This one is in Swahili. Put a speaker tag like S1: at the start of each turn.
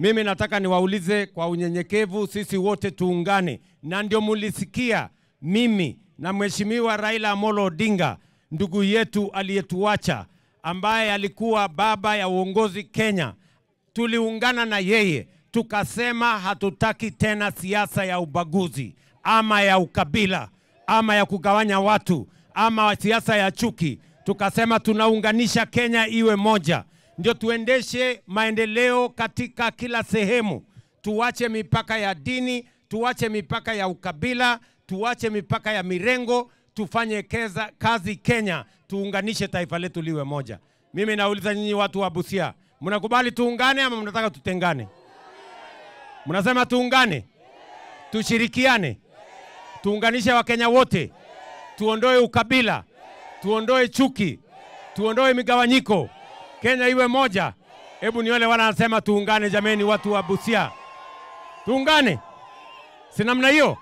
S1: Mimi nataka niwaulize kwa unyenyekevu, sisi wote tuungane, na ndio mulisikia mimi na Mheshimiwa Raila Amolo Odinga, ndugu yetu aliyetuacha, ambaye alikuwa baba ya uongozi Kenya. Tuliungana na yeye, tukasema hatutaki tena siasa ya ubaguzi, ama ya ukabila, ama ya kugawanya watu, ama siasa ya chuki. Tukasema tunaunganisha Kenya iwe moja, ndio tuendeshe maendeleo katika kila sehemu. Tuache mipaka ya dini, tuache mipaka ya ukabila, tuache mipaka ya mirengo, tufanye kazi Kenya, tuunganishe taifa letu liwe moja. Mimi nauliza nyinyi watu wa Busia, mnakubali tuungane ama mnataka tutengane? Mnasema tuungane, tushirikiane, tuunganishe Wakenya wote, tuondoe ukabila, tuondoe chuki, tuondoe migawanyiko, Kenya iwe moja. Hebu ni wale wanasema tuungane. Jameni watu wa Busia, tuungane, si namna hiyo?